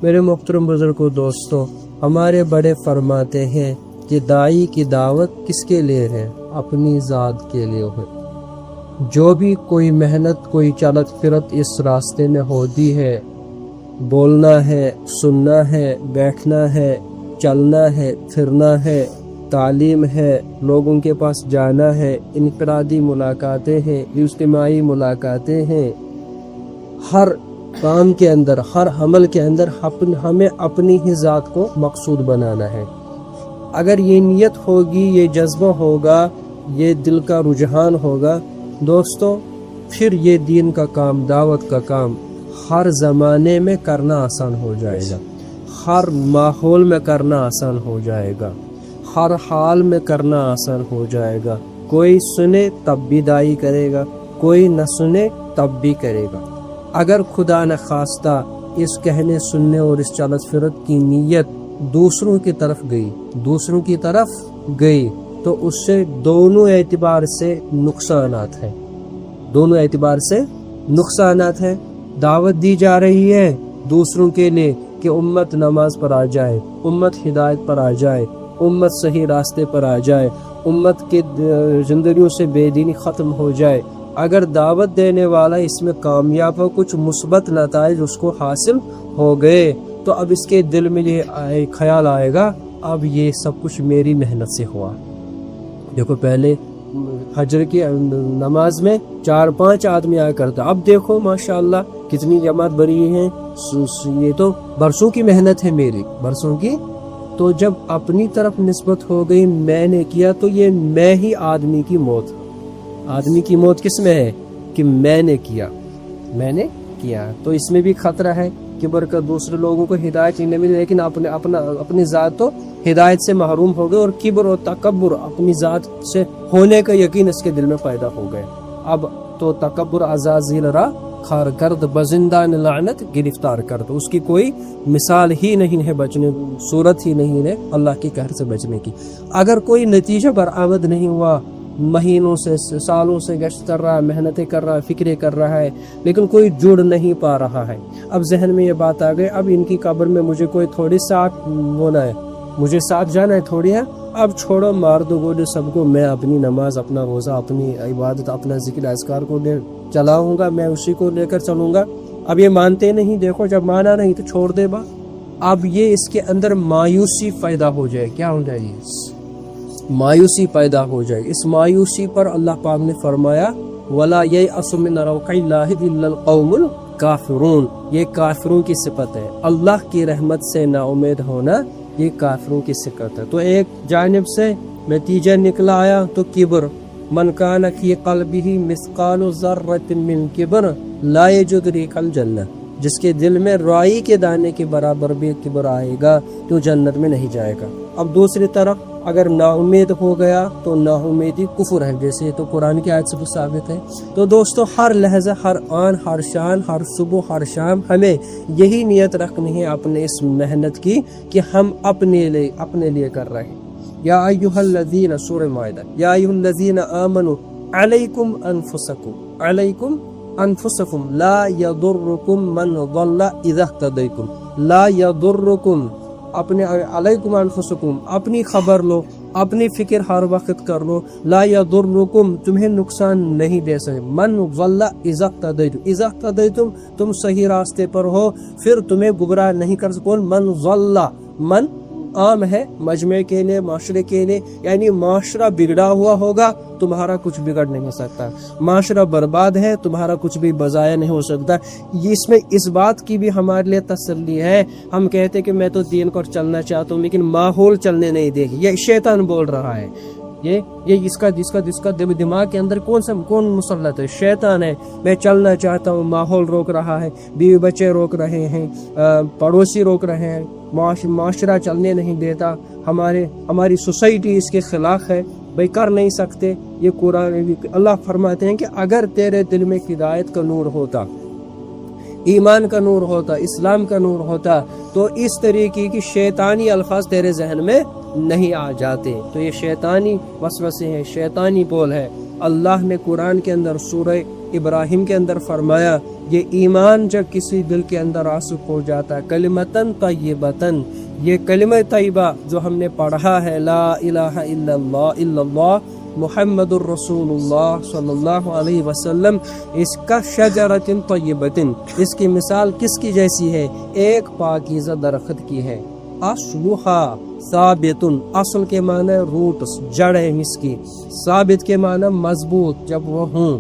میرے محترم بزرگوں دوستوں، ہمارے بڑے فرماتے ہیں کہ داعی کی دعوت کس کے لیے ہے؟ اپنی ذات کے لیے ہے۔ جو بھی کوئی محنت، کوئی چلت فرت اس راستے میں ہوتی ہے، بولنا ہے، سننا ہے، بیٹھنا ہے، چلنا ہے، پھرنا ہے، تعلیم ہے، لوگوں کے پاس جانا ہے، انفرادی ملاقاتیں ہیں، اجتماعی ملاقاتیں ہیں، ہر کام کے اندر، ہر عمل کے اندر ہمیں اپنی ہی ذات کو مقصود بنانا ہے۔ اگر یہ نیت ہوگی، یہ جذبہ ہوگا، یہ دل کا رجحان ہوگا دوستو، پھر یہ دین کا کام، دعوت کا کام ہر زمانے میں کرنا آسان ہو جائے گا، ہر ماحول میں کرنا آسان ہو جائے گا، ہر حال میں کرنا آسان ہو جائے گا۔ کوئی سنے تب بھی داعی کرے گا، کوئی نہ سنے تب بھی کرے گا۔ اگر خدا نخواستہ اس کہنے سننے اور اس چلت فرت کی نیت دوسروں کی طرف گئی تو اس سے دونوں اعتبار سے نقصانات ہیں۔ دعوت دی جا رہی ہے دوسروں کے لیے کہ امت نماز پر آ جائے، امت ہدایت پر آ جائے، امت صحیح راستے پر آ جائے، امت کے زندگیوں سے بے دینی ختم ہو جائے۔ اگر دعوت دینے والا اس میں کامیاب ہو، کچھ مثبت نتائج اس کو حاصل ہو گئے، تو اب اس کے دل میں یہ خیال آئے گا اب یہ سب کچھ میری محنت سے ہوا۔ دیکھو پہلے حجر کی نماز میں 4-5 آدمی آیا کرتا، اب دیکھو ماشاءاللہ کتنی جماعت بری ہیں، یہ تو برسوں کی محنت ہے میری، برسوں کی۔ تو جب اپنی طرف نسبت ہو گئی، میں نے کیا، تو یہ میں ہی آدمی کی موت کس میں ہے کہ میں نے کیا۔ تو اس میں بھی خطرہ ہے کہ برکت دوسرے لوگوں کو ہدایت نہیں ملی، لیکن اپنی ذات تو ہدایت سے محروم ہو گئے، اور کبر اور تکبر اپنی ذات سے ہونے کا یقین اس کے دل میں پیدا ہو گئے۔ اب تو تکبر عزازیل را خار کرد، بزندان لعنت گرفتار کرد، اس کی کوئی مثال ہی نہیں ہے بچنے، صورت ہی نہیں ہے اللہ کی قہر سے بچنے کی۔ اگر کوئی نتیجہ برآمد نہیں ہوا، مہینوں سے سالوں سے گشت کر رہا ہے، محنتیں کر رہا ہے، فکریں کر رہا ہے، لیکن کوئی جڑ نہیں پا رہا ہے، اب ذہن میں یہ بات آ گئی اب ان کی قبر میں مجھے کوئی تھوڑی ساتھ ہونا ہے، مجھے ساتھ جانا ہے تھوڑی ہے، اب چھوڑو مار دو گولی سب کو، میں اپنی نماز، اپنا روزہ، اپنی عبادت، اپنا ذکر اذکار کو چلاؤں گا، میں اسی کو لے کر چلوں گا۔ اب یہ مانتے نہیں، دیکھو جب مانا نہیں تو چھوڑ دے با۔ اب یہ اس کے اندر مایوسی پیدا ہو جائے، کیا ہو جائے، مایوسی پیدا ہو جائے۔ اس مایوسی پر اللہ پاک نے فرمایا وَلَا يَيْأَسُ مِنْ رَوْحِ اللَّهِ إِلَّا الْقَوْمُ الْكَافِرُونَ، یہ کافروں کی صفت ہے، اللہ کی رحمت سے نا امید ہونا یہ کافروں کی صفت ہے۔ تو ایک جانب سے نتیجہ نکلا آیا تو کبر، من کان فی قلبہ مثقال ذرۃ من کبر لا یجد ریح الجنہ، جس کے دل میں رائی کے دانے کے برابر بھی کبر آئے گا تو جنت میں نہیں جائے گا۔ اب دوسری طرف اگر نا امید ہو گیا تو نا امیدی کفر ہے، جیسے تو قرآن کی آیت سے بھی ثابت ہے۔ تو دوستو ہر لحظہ، ہر آن، ہر شان، ہر صبح، ہر شام ہمیں یہی نیت رکھنی ہے اپنے اس محنت کی کہ ہم اپنے لیے کر رہے ہیں۔ یا ایھا الذین، سورہ مائدہ، یا ایھا الذین آمنوا علیکم انفسکم لا یضرکم من ضل اذا اہتدیتم، لا یضرکم، اپنے علیکم انفسکم، اپنی خبر لو، اپنی فکر ہر وقت کر لو، لا یضرکم، تمہیں نقصان نہیں دے سکے، من ضل اذا اہتدیتم، تم صحیح راستے پر ہو پھر تمہیں گمراہ نہیں کر سکو۔ من ضل، من عام ہے مجمع کے لیے، معاشرے کے لیے، یعنی معاشرہ بگڑا ہوا ہوگا تمہارا کچھ بگڑ نہیں سکتا، معاشرہ برباد ہے تمہارا کچھ بھی بضائع نہیں ہو سکتا۔ اس میں اس بات کی بھی ہمارے لیے تسلی ہے، ہم کہتے کہ میں تو دین کو چلنا چاہتا ہوں لیکن ماحول چلنے نہیں دے گی، یہ شیطان بول رہا ہے، یہ جس کا دماغ کے اندر کون مسلط ہے؟ شیطان ہے۔ میں چلنا چاہتا ہوں، ماحول روک رہا ہے، بیوی بچے روک رہے ہیں، پڑوسی روک رہے ہیں، معاشرہ چلنے نہیں دیتا، ہماری سوسائٹی اس کے خلاف ہے، بھئی کر نہیں سکتے۔ یہ قرآن اللہ فرماتے ہیں کہ اگر تیرے دل میں ہدایت کا نور ہوتا، ایمان کا نور ہوتا، اسلام کا نور ہوتا، تو اس طریقے کی شیطانی الفاظ تیرے ذہن میں نہیں آ جاتے۔ تو یہ شیطانی وسوسے ہیں، شیطانی بول ہے۔ اللہ نے قرآن کے اندر سورہ ابراہیم کے اندر فرمایا یہ ایمان جب کسی دل کے اندر راسخ ہو جاتا ہے، کلمتن طیبتن، یہ کلمہ طیبہ جو ہم نے پڑھا ہے، لا الہ الا اللہ محمد الرسول اللہ صلی اللہ علیہ وسلم، اس کا شجرۃ طیبۃ، اس کی مثال کس کی جیسی ہے؟ ایک پاکیزہ درخت کی ہے، اصلھا ثابت، اصل کے معنی روٹس، جڑ ہے اس کی، ثابت کے معنی مضبوط، جب وہ ہوں،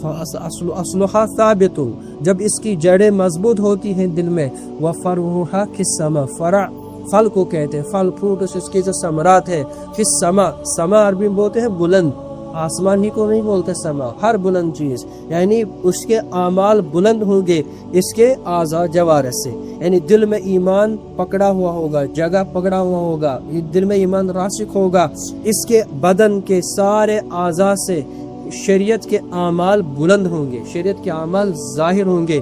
اصلھا ثابت، جب اس کی جڑیں مضبوط ہوتی ہیں دل میں، وفرعھا فی السماء، فرع پھل کو کہتے ہیں، پھل فروٹس اس کے جو ثمرات ہیں، فی السماء، سما عربی میں بولتے ہیں بلند، آسمان ہی کو نہیں بولتے سما، ہر بلند چیز، یعنی اس کے اعمال بلند ہوں گے اس کے اعضاء جوارح سے، یعنی دل میں ایمان پکڑا ہوا ہوگا، جگہ پکڑا ہوا ہوگا، دل میں ایمان راسخ ہوگا، اس کے بدن کے سارے اعضاء سے شریعت کے اعمال بلند ہوں گے، شریعت کے اعمال ظاہر ہوں گے،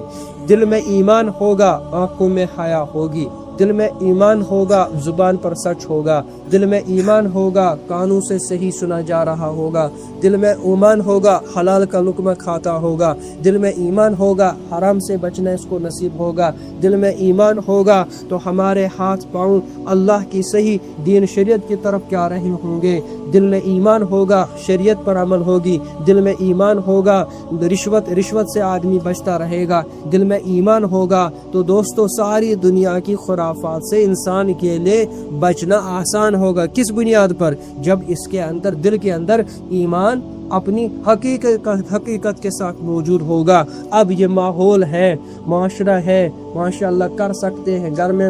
دل میں ایمان ہوگا، آنکھوں میں حیا ہوگی، دل میں ایمان ہوگا، زبان پر سچ ہوگا، دل میں ایمان ہوگا، کانوں سے صحیح سنا جا رہا ہوگا، دل میں ایمان ہوگا، حلال کا لقمہ کھاتا ہوگا، دل میں ایمان ہوگا، حرام سے بچنا اس کو نصیب ہوگا، دل میں ایمان ہوگا تو ہمارے ہاتھ پاؤں اللہ کی صحیح دین شریعت کی طرف کیا رہے ہوں گے، دل میں ایمان ہوگا، شریعت پر عمل ہوگی، دل میں ایمان ہوگا، رشوت سے آدمی بچتا رہے گا، دل میں ایمان ہوگا تو دوستو ساری دنیا کی خرافات سے انسان کے لیے بچنا آسان ہوگا۔ کس بنیاد پر؟ جب اس کے اندر، دل کے اندر ایمان اپنی حقیقت کے ساتھ موجود ہوگا۔ اب یہ ماحول ہے، معاشرہ ہے، ماشاءاللہ کر سکتے ہیں، گھر میں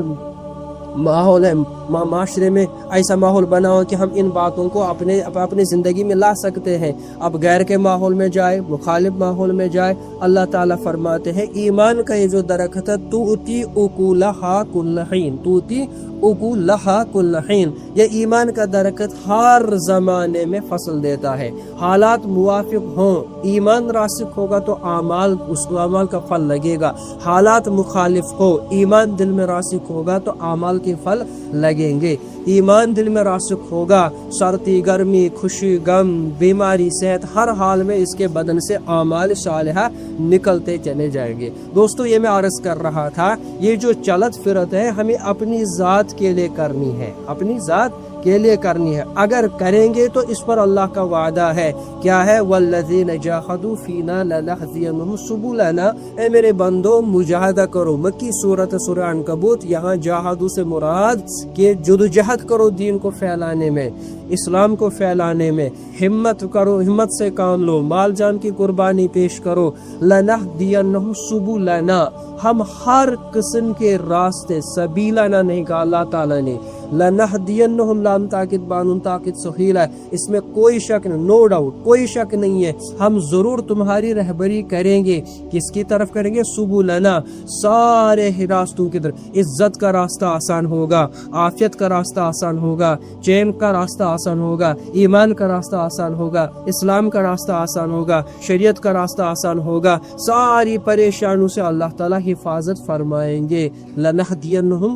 ماحول ہے، معاشرے میں ایسا ماحول بنا ہو کہ ہم ان باتوں کو اپنے زندگی میں لا سکتے ہیں۔ اب غیر کے ماحول میں جائے، مخالف ماحول میں جائے، اللہ تعالیٰ فرماتے ہیں ایمان کا یہ جو درخت ہے تؤتی اکلھا کل حین، تؤتی اکلھا کل حین، یہ ایمان کا درخت ہر زمانے میں فصل دیتا ہے، حالات موافق ہوں، ایمان راسخ ہوگا تو اس اعمال کا پھل لگے گا، حالات مخالف ہو، ایمان دل میں راسخ ہوگا تو اعمال کے پھل لگیں گے۔ ایمان دل میں راسخ ہوگا، سردی گرمی، خوشی غم، بیماری صحت، ہر حال میں اس کے بدن سے اعمال صالحہ نکلتے چلے جائیں گے۔ دوستو یہ میں عرض کر رہا تھا، یہ جو چلت فرت ہے ہمیں اپنی ذات کے لیے کرنی ہے، اپنی ذات کے لیے کرنی ہے، اگر کریں گے تو اس پر اللہ کا وعدہ ہے، کیا ہے؟ والذین جاہدوا فینا لنہدینہم سبلنا، اے میرے بندو مجاہدہ کرو، مکی سورۃ سورہ عنکبوت، یہاں جاہدوا سے مراد کہ جدوجہد کرو دین کو پھیلانے میں، اسلام کو پھیلانے میں، ہمت کرو، ہمت سے کام لو، مال جان کی قربانی پیش کرو، لنہدینہم سبلنا، ہم ہر قسم کے راستے، سبیلنا نہیں کہا اللہ تعالیٰ نے، لنہدینہم، لام تاکید بانون تاکید سہیل ہے، اس میں کوئی شک نہیں، نو ڈاؤٹ، کوئی شک نہیں ہے، ہم ضرور تمہاری رہبری کریں گے، کس کی طرف کریں گے؟ سبلنا، سارے راستوں کی طرف، عزت کا راستہ آسان ہوگا، عافیت کا راستہ آسان ہوگا، چین کا راستہ آسان ہوگا، ایمان کا راستہ آسان ہوگا، اسلام کا راستہ آسان ہوگا، شریعت کا راستہ آسان ہوگا، ساری پریشانوں سے اللہ تعالیٰ حفاظت فرمائیں گے، لنہدینہم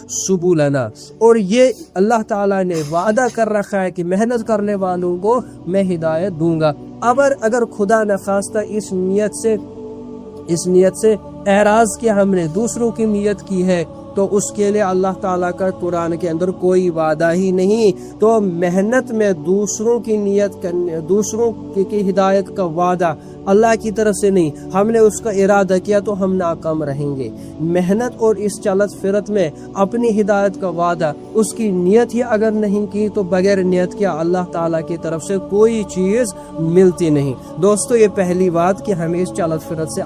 سبلنا، اور یہ اللہ تعالیٰ نے وعدہ کر رکھا ہے کہ محنت کرنے والوں کو میں ہدایت دوں گا۔ اگر خدا نخواستہ اس نیت سے اعراض کیا ہم نے، دوسروں کی نیت کی ہے، تو اس کے لیے اللہ تعالیٰ کا قرآن کے اندر کوئی وعدہ ہی نہیں، تو محنت میں دوسروں کی نیت کرنے، دوسروں کی ہدایت کا وعدہ اللہ کی طرف سے نہیں، ہم نے اس کا ارادہ کیا تو ہم ناکام رہیں گے۔ محنت اور اس چلت فرت میں اپنی ہدایت کا وعدہ، اس کی نیت ہی اگر نہیں کی تو بغیر نیت کیا اللہ تعالیٰ کی طرف سے کوئی چیز ملتی نہیں۔ دوستو یہ پہلی بات کہ ہمیں اس چلت فرت سے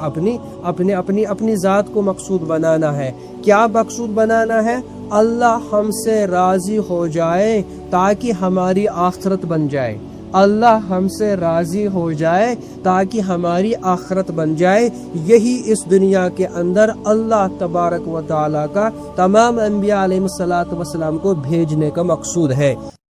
اپنی ذات کو مقصود بنانا ہے۔ کیا مقصود بنانا ہے؟ اللہ ہم سے راضی ہو جائے تاکہ ہماری آخرت بن جائے، اللہ ہم سے راضی ہو جائے تاکہ ہماری آخرت بن جائے، یہی اس دنیا کے اندر اللہ تبارک و تعالیٰ کا تمام انبیاء علیہ الصلوۃ والسلام کو بھیجنے کا مقصود ہے۔